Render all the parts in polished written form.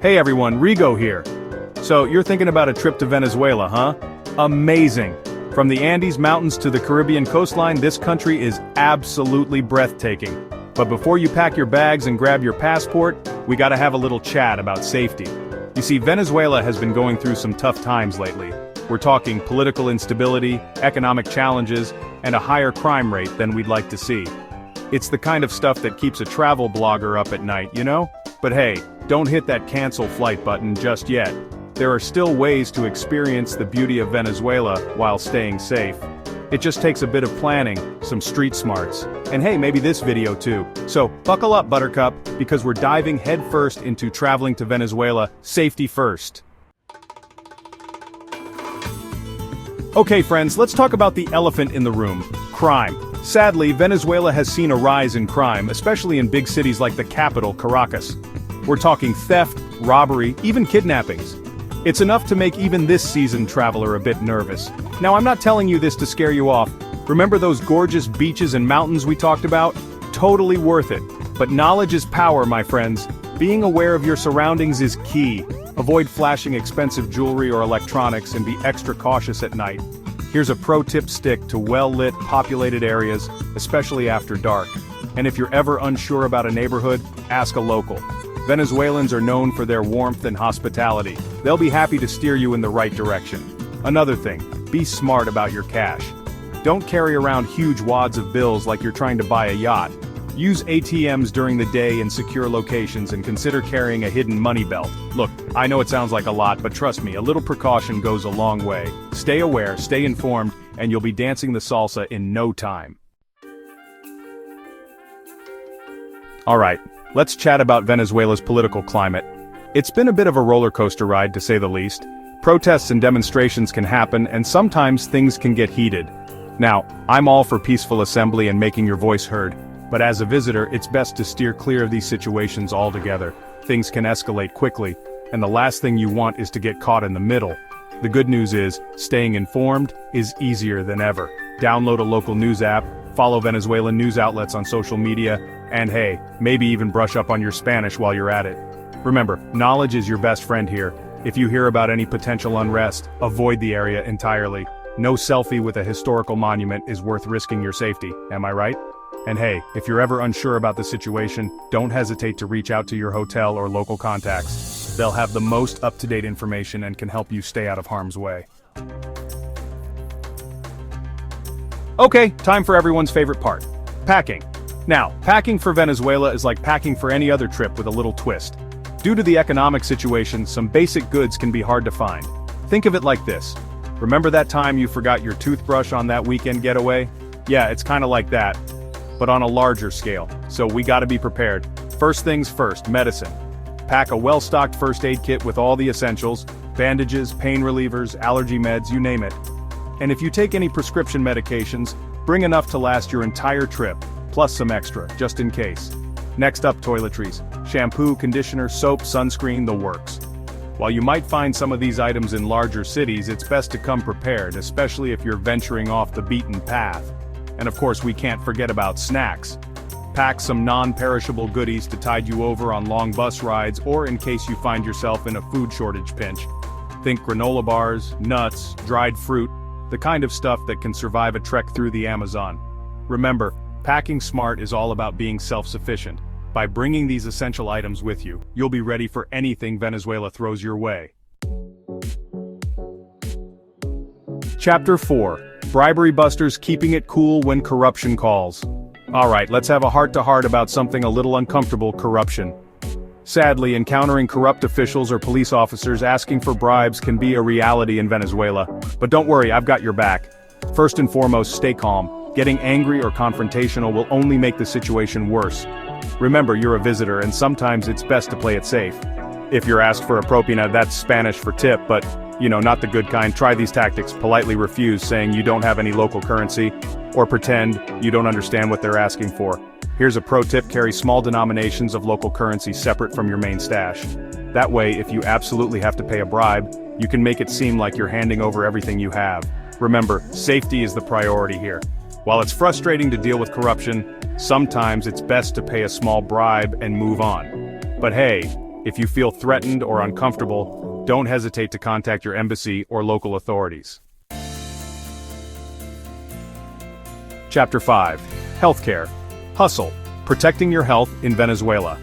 Hey everyone, Rigo here. So, you're thinking about a trip to Venezuela, huh? Amazing! From the Andes Mountains to the Caribbean coastline, this country is absolutely breathtaking. But before you pack your bags and grab your passport, we gotta have a little chat about safety. You see, Venezuela has been going through some tough times lately. We're talking political instability, economic challenges, and a higher crime rate than we'd like to see. It's the kind of stuff that keeps a travel blogger up at night, you know? But hey, don't hit that cancel flight button just yet. There are still ways to experience the beauty of Venezuela while staying safe. It just takes a bit of planning, some street smarts, and hey, maybe this video too. So, buckle up, Buttercup, because we're diving headfirst into traveling to Venezuela, safety first. Okay friends, let's talk about the elephant in the room, crime. Sadly, Venezuela has seen a rise in crime, especially in big cities like the capital, Caracas. We're talking theft, robbery, even kidnappings. It's enough to make even this seasoned traveler a bit nervous. Now, I'm not telling you this to scare you off. Remember those gorgeous beaches and mountains we talked about? Totally worth it. But knowledge is power, my friends. Being aware of your surroundings is key. Avoid flashing expensive jewelry or electronics and be extra cautious at night. Here's a pro tip: stick to well-lit, populated areas, especially after dark. And if you're ever unsure about a neighborhood, ask a local. Venezuelans are known for their warmth and hospitality. They'll be happy to steer you in the right direction. Another thing, be smart about your cash. Don't carry around huge wads of bills like you're trying to buy a yacht. Use ATMs during the day in secure locations and consider carrying a hidden money belt. Look, I know it sounds like a lot, but trust me, a little precaution goes a long way. Stay aware, stay informed, and you'll be dancing the salsa in no time. Alright, let's chat about Venezuela's political climate. It's been a bit of a roller coaster ride, to say the least. Protests and demonstrations can happen, and sometimes things can get heated. Now, I'm all for peaceful assembly and making your voice heard. But as a visitor, it's best to steer clear of these situations altogether. Things can escalate quickly, and the last thing you want is to get caught in the middle. The good news is, staying informed is easier than ever. Download a local news app, follow Venezuelan news outlets on social media, and hey, maybe even brush up on your Spanish while you're at it. Remember, knowledge is your best friend here. If you hear about any potential unrest, avoid the area entirely. No selfie with a historical monument is worth risking your safety, am I right? And hey, if you're ever unsure about the situation, don't hesitate to reach out to your hotel or local contacts. They'll have the most up-to-date information and can help you stay out of harm's way. Okay, time for everyone's favorite part, packing. Now, packing for Venezuela is like packing for any other trip with a little twist. Due to the economic situation, some basic goods can be hard to find. Think of it like this. Remember that time you forgot your toothbrush on that weekend getaway? Yeah, it's kinda like that, but on a larger scale, so we gotta be prepared. First things first, medicine. Pack a well-stocked first aid kit with all the essentials, bandages, pain relievers, allergy meds, you name it. And if you take any prescription medications, bring enough to last your entire trip, plus some extra, just in case. Next up, toiletries. Shampoo, conditioner, soap, sunscreen, the works. While you might find some of these items in larger cities, it's best to come prepared, especially if you're venturing off the beaten path. And of course, we can't forget about snacks. Pack some non-perishable goodies to tide you over on long bus rides or in case you find yourself in a food shortage pinch. Think granola bars, nuts, dried fruit, the kind of stuff that can survive a trek through the Amazon. Remember, packing smart is all about being self-sufficient. By bringing these essential items with you, you'll be ready for anything Venezuela throws your way. Chapter 4. Bribery busters keeping it cool when corruption calls. Alright, let's have a heart-to-heart about something a little uncomfortable: corruption. Sadly, encountering corrupt officials or police officers asking for bribes can be a reality in Venezuela. But don't worry, I've got your back. First and foremost, stay calm. Getting angry or confrontational will only make the situation worse. Remember, you're a visitor and sometimes it's best to play it safe. If you're asked for a propina, that's Spanish for tip, but, you know, not the good kind. Try these tactics: politely refuse, saying you don't have any local currency, or pretend you don't understand what they're asking for. Here's a pro tip: carry small denominations of local currency separate from your main stash. That way, if you absolutely have to pay a bribe, you can make it seem like you're handing over everything you have. Remember, safety is the priority here. While it's frustrating to deal with corruption, sometimes it's best to pay a small bribe and move on. But hey, If you feel threatened or uncomfortable, don't hesitate to contact your embassy or local authorities. Chapter 5. Healthcare. Hustle. Protecting your health in Venezuela.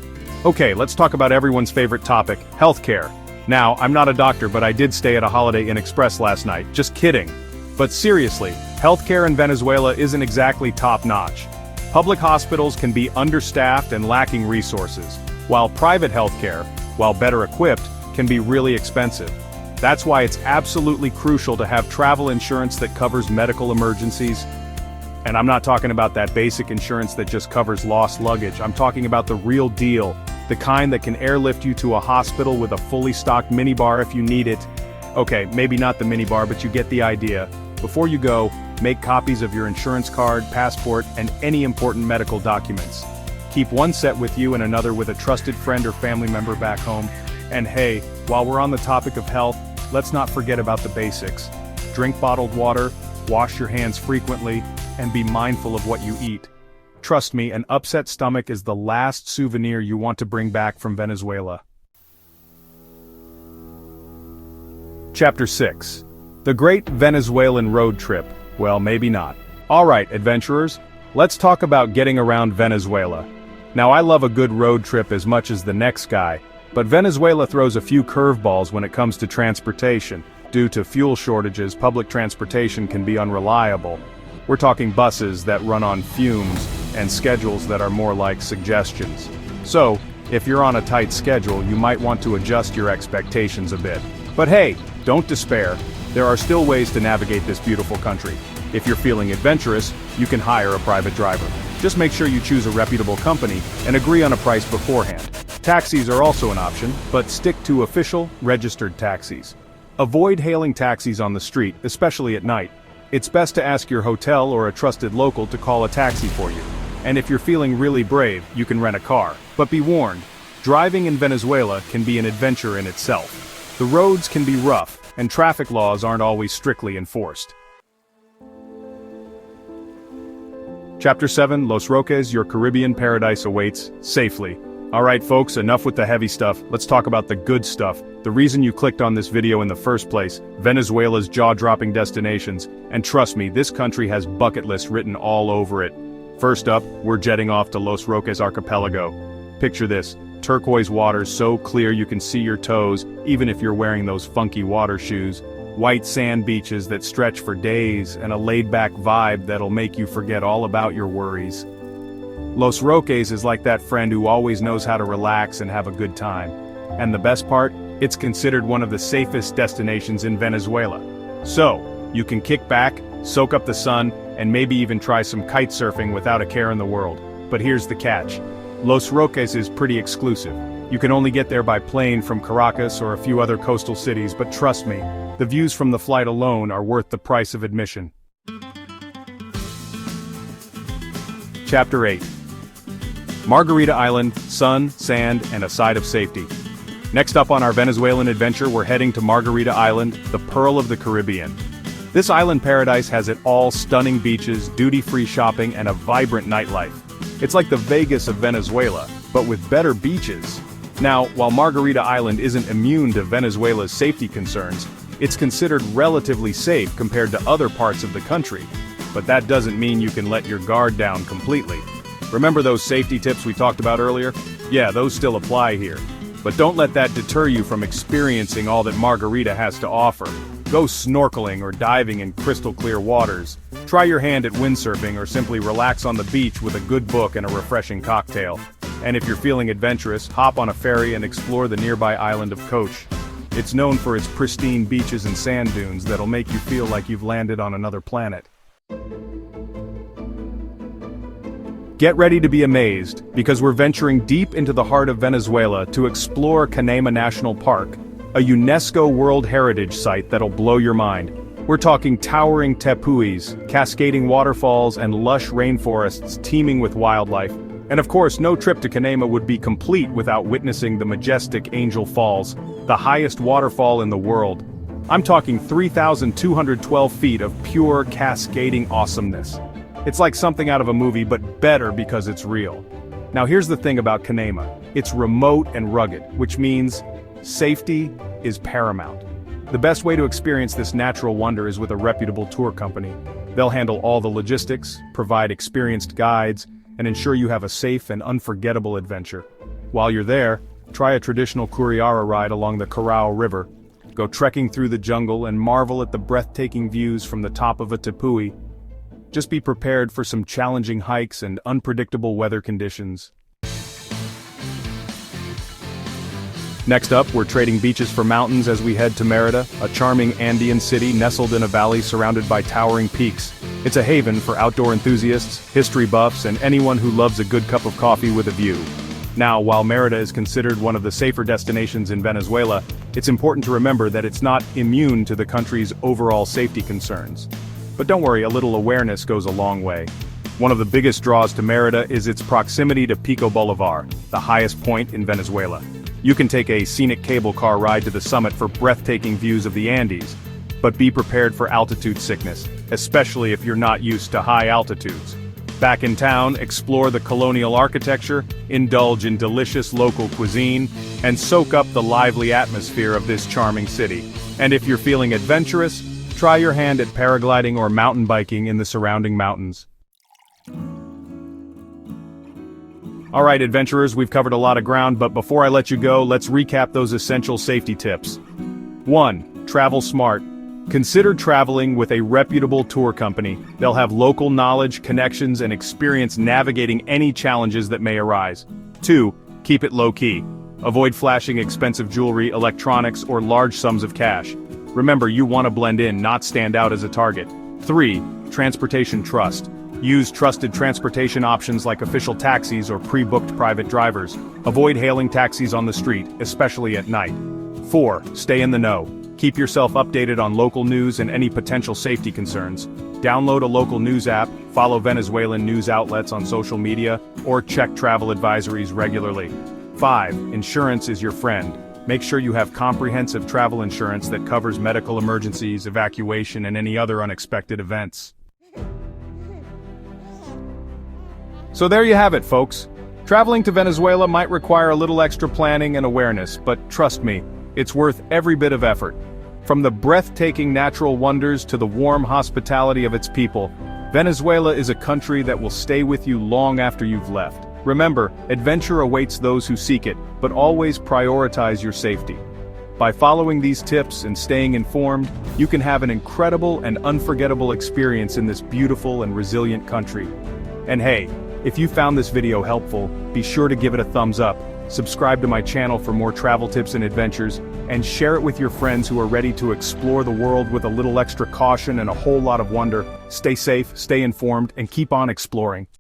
Okay, let's talk about everyone's favorite topic, healthcare. Now, I'm not a doctor, but I did stay at a Holiday Inn Express last night, just kidding. But seriously, healthcare in Venezuela isn't exactly top-notch. Public hospitals can be understaffed and lacking resources, while private healthcare, while better equipped, can be really expensive. That's why it's absolutely crucial to have travel insurance that covers medical emergencies. And I'm not talking about that basic insurance that just covers lost luggage. I'm talking about the real deal, the kind that can airlift you to a hospital with a fully stocked minibar if you need it. Okay, maybe not the minibar, but you get the idea. Before you go, make copies of your insurance card, passport, and any important medical documents. Keep one set with you and another with a trusted friend or family member back home. And hey, while we're on the topic of health, let's not forget about the basics. Drink bottled water, wash your hands frequently, and be mindful of what you eat. Trust me, an upset stomach is the last souvenir you want to bring back from Venezuela. Chapter 6. The Great Venezuelan Road Trip. Well, maybe not. Alright, adventurers, let's talk about getting around Venezuela. Now, I love a good road trip as much as the next guy, but Venezuela throws a few curveballs when it comes to transportation. Due to fuel shortages, public transportation can be unreliable. We're talking buses that run on fumes, and schedules that are more like suggestions. So, if you're on a tight schedule, you might want to adjust your expectations a bit. But hey, don't despair. There are still ways to navigate this beautiful country. If you're feeling adventurous, you can hire a private driver. Just make sure you choose a reputable company and agree on a price beforehand. Taxis are also an option, but stick to official, registered taxis. Avoid hailing taxis on the street, especially at night. It's best to ask your hotel or a trusted local to call a taxi for you. And if you're feeling really brave, you can rent a car. But be warned, driving in Venezuela can be an adventure in itself. The roads can be rough, and traffic laws aren't always strictly enforced. Chapter 7, Los Roques, your Caribbean paradise awaits, safely. Alright folks, enough with the heavy stuff, let's talk about the good stuff. The reason you clicked on this video in the first place, Venezuela's jaw-dropping destinations, and trust me, this country has bucket lists written all over it. First up, we're jetting off to Los Roques Archipelago. Picture this, turquoise waters so clear you can see your toes, even if you're wearing those funky water shoes. White sand beaches that stretch for days, and a laid-back vibe that'll make you forget all about your worries. Los Roques is like that friend who always knows how to relax and have a good time. And the best part, it's considered one of the safest destinations in Venezuela. So, you can kick back, soak up the sun, and maybe even try some kite surfing without a care in the world. But here's the catch. Los Roques is pretty exclusive. You can only get there by plane from Caracas or a few other coastal cities, but trust me, the views from the flight alone are worth the price of admission. Chapter 8. Margarita Island, sun, sand, and a side of safety. Next up on our Venezuelan adventure, we're heading to Margarita Island, the pearl of the Caribbean. This island paradise has it all: stunning beaches, duty-free shopping, and a vibrant nightlife. It's like the Vegas of Venezuela, but with better beaches. Now, while Margarita Island isn't immune to Venezuela's safety concerns, it's considered relatively safe compared to other parts of the country. But that doesn't mean you can let your guard down completely. Remember those safety tips we talked about earlier? Yeah, those still apply here. But don't let that deter you from experiencing all that Margarita has to offer. Go snorkeling or diving in crystal clear waters. Try your hand at windsurfing or simply relax on the beach with a good book and a refreshing cocktail. And if you're feeling adventurous, hop on a ferry and explore the nearby island of Coche. It's known for its pristine beaches and sand dunes that'll make you feel like you've landed on another planet. Get ready to be amazed, because we're venturing deep into the heart of Venezuela to explore Canaima National Park, a UNESCO World Heritage Site that'll blow your mind. We're talking towering tepuis, cascading waterfalls, and lush rainforests teeming with wildlife. And of course, no trip to Canaima would be complete without witnessing the majestic Angel Falls, the highest waterfall in the world. I'm talking 3,212 feet of pure, cascading awesomeness. It's like something out of a movie, but better because it's real. Now here's the thing about Canaima. It's remote and rugged, which means safety is paramount. The best way to experience this natural wonder is with a reputable tour company. They'll handle all the logistics, provide experienced guides, and ensure you have a safe and unforgettable adventure. While you're there, try a traditional Kuriara ride along the Carao River. Go trekking through the jungle and marvel at the breathtaking views from the top of a tepui. Just be prepared for some challenging hikes and unpredictable weather conditions. Next up, we're trading beaches for mountains as we head to Merida, a charming Andean city nestled in a valley surrounded by towering peaks. It's a haven for outdoor enthusiasts, history buffs, and anyone who loves a good cup of coffee with a view. Now, while Merida is considered one of the safer destinations in Venezuela, it's important to remember that it's not immune to the country's overall safety concerns. But don't worry, a little awareness goes a long way. One of the biggest draws to Merida is its proximity to Pico Bolivar, the highest point in Venezuela. You can take a scenic cable car ride to the summit for breathtaking views of the Andes. But be prepared for altitude sickness, especially if you're not used to high altitudes. Back in town, explore the colonial architecture, indulge in delicious local cuisine, and soak up the lively atmosphere of this charming city. And if you're feeling adventurous, try your hand at paragliding or mountain biking in the surrounding mountains. Alright adventurers, we've covered a lot of ground, but before I let you go, let's recap those essential safety tips. 1. Travel smart. Consider traveling with a reputable tour company. They'll have local knowledge, connections, and experience navigating any challenges that may arise. 2. Keep it low-key. Avoid flashing expensive jewelry, electronics, or large sums of cash. Remember, you want to blend in, not stand out as a target. 3. Transportation trust. Use trusted transportation options like official taxis or pre-booked private drivers. Avoid hailing taxis on the street, especially at night. 4. Stay in the know. Keep yourself updated on local news and any potential safety concerns. Download a local news app, follow Venezuelan news outlets on social media, or check travel advisories regularly. 5. Insurance is your friend. Make sure you have comprehensive travel insurance that covers medical emergencies, evacuation, and any other unexpected events. So there you have it, folks. Traveling to Venezuela might require a little extra planning and awareness, but trust me, it's worth every bit of effort. From the breathtaking natural wonders to the warm hospitality of its people, Venezuela is a country that will stay with you long after you've left. Remember, adventure awaits those who seek it, but always prioritize your safety. By following these tips and staying informed, you can have an incredible and unforgettable experience in this beautiful and resilient country. And hey, if you found this video helpful, be sure to give it a thumbs up, subscribe to my channel for more travel tips and adventures, and share it with your friends who are ready to explore the world with a little extra caution and a whole lot of wonder. Stay safe, stay informed, and keep on exploring.